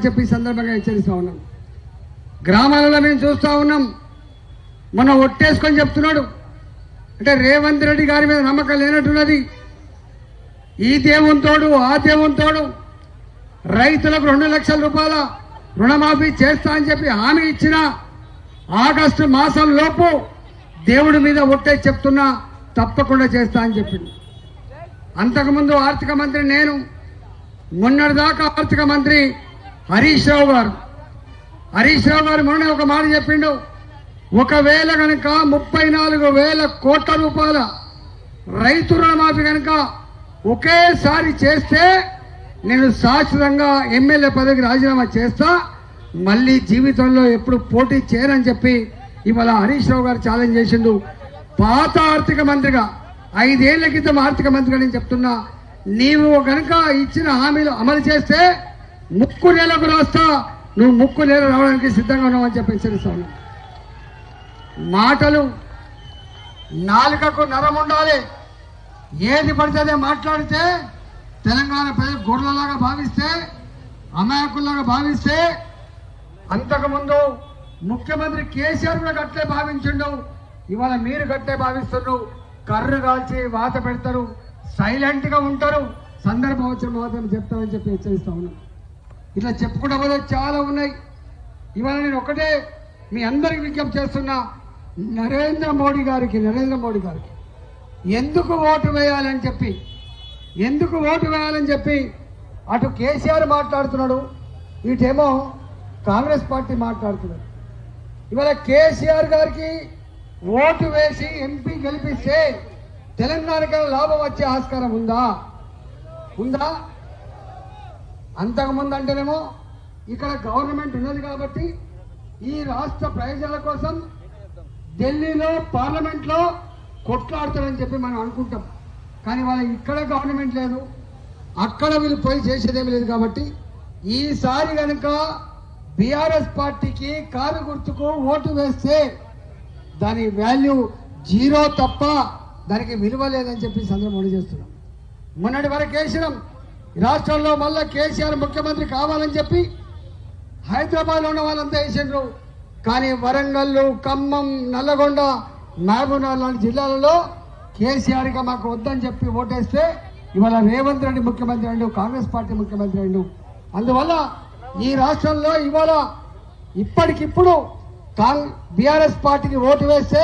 అని చెప్పి సందర్భంగా హెచ్చరిస్తా ఉన్నాం. గ్రామాలలో మేము చూస్తూ ఉన్నాం. మొన్న ఒట్టేసుకొని చెప్తున్నాడు అంటే రేవంత్ రెడ్డి గారి మీద నమ్మకం లేనట్టున్నది. ఈ దేవునితోడు ఆ దేవునితోడు రైతులకు 2 లక్షల రూపాయల రుణమాఫీ చేస్తా అని చెప్పి హామీ ఇచ్చిన ఆగస్టు మాసం లోపు దేవుడి మీద ఒట్టే చెప్తున్నా తప్పకుండా చేస్తా అని చెప్పింది. అంతకుముందు ఆర్థిక మంత్రి నేను, మొన్నటిదాకా ఆర్థిక మంత్రి హరీష్ రావు గారు మొన్న ఒక మాట చెప్పిండు. ఒకవేళ కనుక 34,000 కోట్ల రూపాయల రైతు రుణమాఫీ కనుక ఒకేసారి చేస్తే నేను శాశ్వతంగా ఎమ్మెల్యే పదవికి రాజీనామా చేస్తా, మళ్ళీ జీవితంలో ఎప్పుడు పోటీ చేయనని చెప్పి ఇవాళ హరీష్ రావు గారు ఛాలెంజ్ చేసిండు. పాత ఆర్థిక మంత్రిగా 5 ఏళ్ల క్రితం ఆర్థిక మంత్రిగా నేను చెప్తున్నా, నీవు కనుక ఇచ్చిన హామీలు అమలు చేస్తే 3 నెలలకు రాస్తా, నువ్వు 3 నెలలు రావడానికి సిద్ధంగా ఉన్నావని చెప్పి హెచ్చరిస్తాను. మాటలు నాలుకకు నరం ఉండాలి. ఏది పడితే మాట్లాడితే తెలంగాణ ప్రజలు గొర్రెలాగా భావిస్తే, అమాయకుల్లాగా భావిస్తే, అంతకుముందు ముఖ్యమంత్రి కేసీఆర్ కూడా గట్లే భావించిండు, ఇవాళ మీరు గట్లే భావిస్తున్నారు. కర్రు కాల్చి వాత పెడతారు, సైలెంట్ గా ఉంటారు, సందర్భం వచ్చిన మాత్రం చెప్తామని చెప్పి హెచ్చరిస్తా ఉన్నాం. ఇట్లా చెప్పుకుంటా పోతే చాలా ఉన్నాయి. ఇవాళ నేను ఒకటే మీ అందరికి విజ్ఞప్తి చేస్తున్నా, నరేంద్ర మోడీ గారికి ఎందుకు ఓటు వేయాలని చెప్పి అటు కేసీఆర్ మాట్లాడుతున్నాడు, ఇటేమో కాంగ్రెస్ పార్టీ మాట్లాడుతున్నాడు. ఇవాళ కేసీఆర్ గారికి ఓటు వేసి ఎంపీ గెలిపిస్తే తెలంగాణకి లాభం వచ్చే ఆస్కారం ఉందా? అంతకుముందు అంటేనేమో ఇక్కడ గవర్నమెంట్ ఉన్నది కాబట్టి ఈ రాష్ట్ర ప్రయోజనాల కోసం ఢిల్లీలో పార్లమెంట్లో కొట్లాడతారని చెప్పి మనం అనుకుంటాం. కానీ వాళ్ళ ఇక్కడ గవర్నమెంట్ లేదు, అక్కడ వీళ్ళు పోయి చేసేదేమీ లేదు. కాబట్టి ఈసారి కనుక బీఆర్ఎస్ పార్టీకి కారు గుర్తుకు ఓటు వేస్తే దాని వాల్యూ 0 తప్ప దానికి విలువ లేదని చెప్పి సందర్భం చేస్తున్నాం. మొన్నటి వరకు వేసినాం, రాష్ట్రంలో మళ్ళా కేసీఆర్ ముఖ్యమంత్రి కావాలని చెప్పి హైదరాబాద్లో ఉన్న వాళ్ళంతా వేసిండ్రు. కానీ వరంగల్, ఖమ్మం, నల్లగొండ, మహబూబ్నగర్ లాంటి జిల్లాలలో కేసీఆర్గా మాకు వద్దని చెప్పి ఓటేస్తే ఇవాళ రేవంత్ రెడ్డి ముఖ్యమంత్రి అయిండు, కాంగ్రెస్ పార్టీ ముఖ్యమంత్రి అయిండు. అందువల్ల ఈ రాష్ట్రంలో ఇవాళ ఇప్పటికిప్పుడు బీఆర్ఎస్ పార్టీకి ఓటు వేస్తే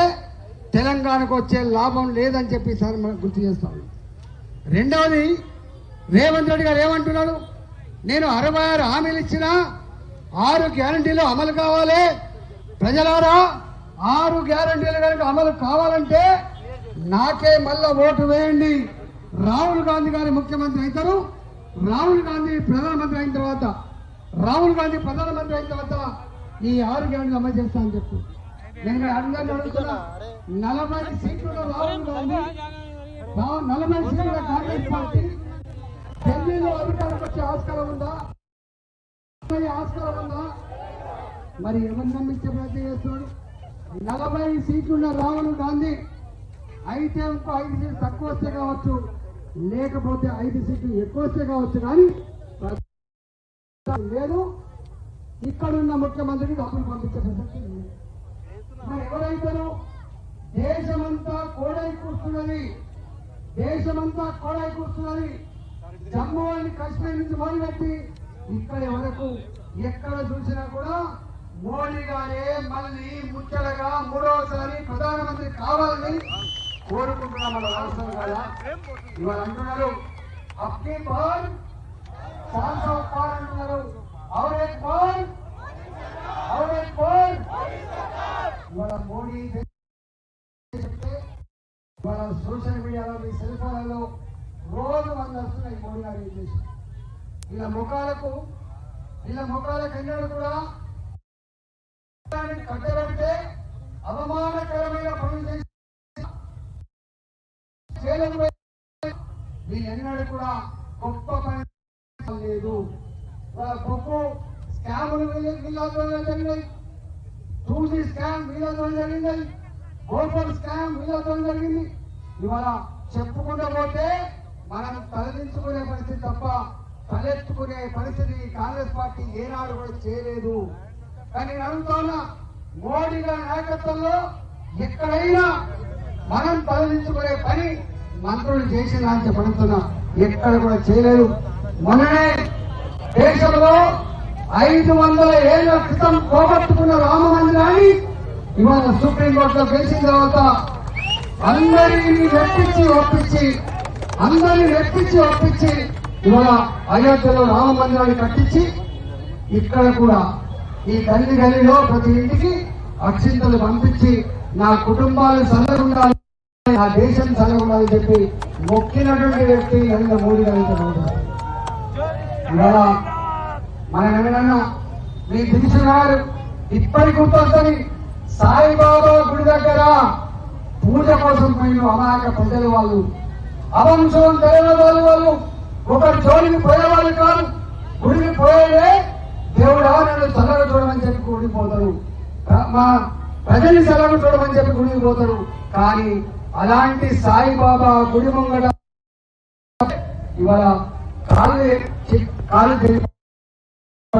తెలంగాణకు వచ్చే లాభం లేదని చెప్పి సార్ మనం గుర్తు చేస్తాం. రెండవది, రేవంత్ రెడ్డి గారు ఏమంటున్నాడు, నేను 66 హామీలు ఇచ్చిన 6 గ్యారంటీలు అమలు కావాలి. ప్రజలారా, 6 గ్యారంటీలు కనుక అమలు కావాలంటే నాకే మళ్ళా ఓటు వేయండి. రాహుల్ గాంధీ గారి ముఖ్యమంత్రి అవుతారు, రాహుల్ గాంధీ ప్రధానమంత్రి అయిన తర్వాత ఈ 6 గ్యారంటీలు అమలు చేస్తా అని చెప్పు. నేను అందరినీ అడుగుతున్నా, 40 సీట్ల రాహుల్ గాంధీ, 40 సీట్ల కాంగ్రెస్ పార్టీ ఢిల్లీలో అధికారంకి వచ్చే ఆస్కారం ఉందా? మరి ఎవరు నమ్మించే ప్రయత్నం చేస్తున్నాడు? 40 సీట్లున్న రాహుల్ గాంధీ అయితే ఇంకో 5 సీట్లు తక్కువ వస్తే కావచ్చు, లేకపోతే 5 సీట్లు ఎక్కువ వస్తే కావచ్చు, కానీ లేదు. ఇక్కడున్న ముఖ్యమంత్రికి డబ్బులు పంపించే ప్రసక్తి లేదు. మరి ఎవరైతారో దేశమంతా కోడై కూర్చున్నది, జమ్మూ అండ్ కాశ్మీర్ నుంచి మొదలుపెట్టి ఇక్కడి వరకు ఎక్కడ చూసినా కూడా మోడీ గారే మళ్ళీ ముచ్చటగా 3వసారి ప్రధానమంత్రి కావాలని కోరుకుంటున్నాం మన రాష్ట్రం కదా. ఇవాళ అంటున్నారు అప్కి బార్ ఛాన్స్ ఆఫ్ బార్ అంటున్నారు. ఇవాళ మోడీ ఇవాళ సోషల్ మీడియాలో, మీ సెల్ ఫోన్లలో రోజు మంది వస్తున్నాయి మోడీ గారు ఏం చేసి. ఇలా ముఖాలకు ఎన్నడూ కూడా కట్టబడితే అవమానకరమైన పనులు చేసి వీళ్ళెన్నడూ కూడా గొప్ప పని లేదు. గొప్ప స్కాములు వీళ్ళ జరిగినాయి, 2G స్కామ్ వీళ్ళతో జరిగింది, ఓపెన్ స్కామ్ వీళ్ళతో జరిగింది. ఇవాళ చెప్పుకుంటూ పోతే మనం తలదించుకునే పరిస్థితి తప్ప తలెత్తుకునే పరిస్థితి కాంగ్రెస్ పార్టీ ఏనాడు కూడా చేయలేదు. కానీ నేను అడుగుతున్నా, మోడీ గారి నాయకత్వంలో ఎక్కడైనా మనం తలదించుకునే పని మంత్రులు చేసినా అని చెప్పడుతున్నా, ఎక్కడ కూడా చేయలేదు. మొన్ననే దేశంలో 500 ఏళ్ల క్రితం పోగొట్టుకున్న రామ మందిరాన్ని ఇవాళ సుప్రీంకోర్టులో గెలిచిన తర్వాత అందరినీ రెప్పించి ఒప్పించి ఇవాళ అయోధ్యలో రామ మందిరాన్ని కట్టించి ఇక్కడ కూడా ఈ గల్లీలో ప్రతి ఇంటికి అక్షింతలు పంపించి నా కుటుంబాలు చల్లగుండాలి, నా దేశం చల్లగుండాలని చెప్పి మొక్కినటువంటి వ్యక్తి నరేంద్ర మోడీ గారు. ఇవాళ మనం ఏమైనా మీ దిల్సుగారు ఇప్పటి గుర్తొస్తుంది, సాయిబాబా గుడి దగ్గర పూజ కోసం పోయిన అమాయక ప్రజలు వాళ్ళు, అవంశం తెలియని వాళ్ళు ఒకరి జోలికి పోయేవాళ్ళు కాదు. గుడికి పోయేదే దేవుడా నన్ను చల్లగా చూడమని చెప్పి గుడికి పోతారు, మా ప్రజల్ని చల్లగా చూడమని చెప్పి గుడికి పోతారు. కానీ అలాంటి సాయిబాబా గుడి ముంగట ఇవాళ కాళ్ళు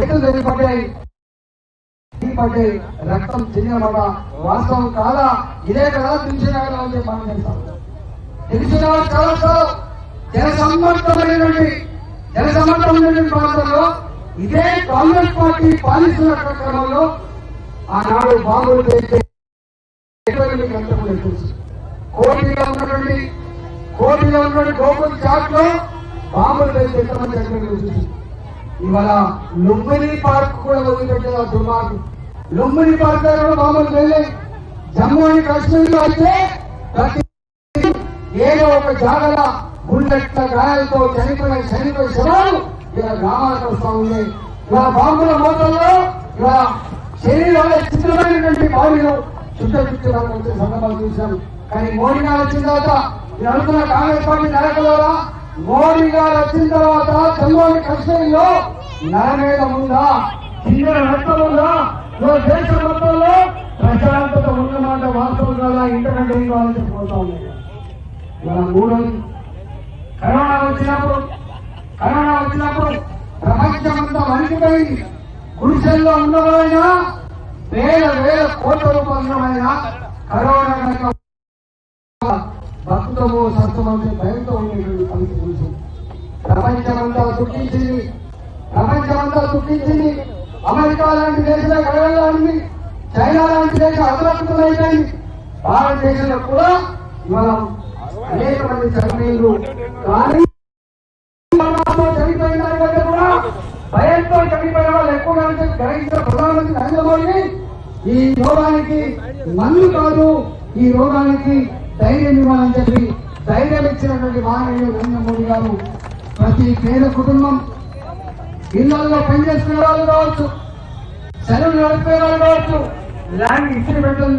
తెలియపడ్డాయి, రక్తం చెందినమాట వాస్తవం కాదా? ఇదే కదా తెలిసినగరం అని చెప్పి మనం తెలుస్తాం. తెలిసిన చాలా జనసమ్మర్దమైనటువంటి ప్రాంతంలో ఇదే కాంగ్రెస్ పార్టీ పాలిస్తున్న క్రమంలో ఆనాడు బాంబులు పేస్తే మీకు అంతా కూడా తెలుసు. కోటిలో ఉన్నటువంటి గోకుల్ చాట్ లో బాంబులు పేస్తే ఎంతమంది చనిపోయి. ఇవాళ లుంబిని పార్క్ కూడా వదిలిపెట్టే దుర్మార్గం. లుంబిని పార్క్ దగ్గర కూడా బాంబులు వెళ్ళాయి. జమ్మూ అండ్ కాశ్మీర్ లో అయితే ఏదో ఒక జాగల బుల్లెట్ల గాయాలతో చనిపోయిన శవాలు ఇలా గ్రామాలకు వస్తూ ఉన్నాయి. ఇలా బాంబుల మోతల్లో ఇలా శరీరాల చిత్రమైనటువంటి బాడీలు చుట్టూ వచ్చే సందర్భాలు చూశాం. కానీ మోడీ గారు వచ్చిన తర్వాత నేను అనుకున్న కాంగ్రెస్ పార్టీ నాయకులారా, మోడీ గారు వచ్చిన తర్వాత జమ్మూ అండ్ కాశ్మీర్ లో నరమేధ ఉందా, కింద రక్తం ఉందా, దేశం మొత్తంలో ప్రశాంతత ఉన్నమాట వాస్తవం కదా, ఇంటర్నెట్ ఏం కావాలని చెప్పిపోతా ఉన్నాయి. ఇలా మూడోది కరోనా వచ్చినప్పుడు ప్రపంచమంతా వణికిపోయింది. గుడిసెల్లో ఉన్నవైనా వేల కోట్ల రూపాయలైనా కరోనా కనుక భక్తులము సత్వమంటే భయంతో ఉండేటువంటి పరిస్థితి చూసి ప్రపంచమంతా దుఃఖించింది. అమెరికా లాంటి దేశాలు కలగలాంటి, చైనా లాంటి దేశం అగ్రస్తులైపోయింది. భారతదేశంలో కూడా ఇవాళ అనేక మంది చనిపోయింది. కానీ చనిపోయిన దానికంటే కూడా భయంతో చనిపోయిన వాళ్ళు ఎక్కువగా గ్రహించిన ప్రధానమంత్రి నరేంద్ర మోడీ ఈ రోగానికి మందు కాదు, ఈ రోగానికి ధైర్యం ఇవ్వాలని చెప్పి ధైర్యం ఇచ్చినటువంటి మానవుడు నరేంద్ర మోడీ గారు. ప్రతి పేద కుటుంబం, ఇళ్లలో పనిచేసుకునే వాళ్ళు కావచ్చు, సెలవులు నడిపే వాళ్ళు కావచ్చు, ల్యాండ్ ఇచ్చిన పెట్టలు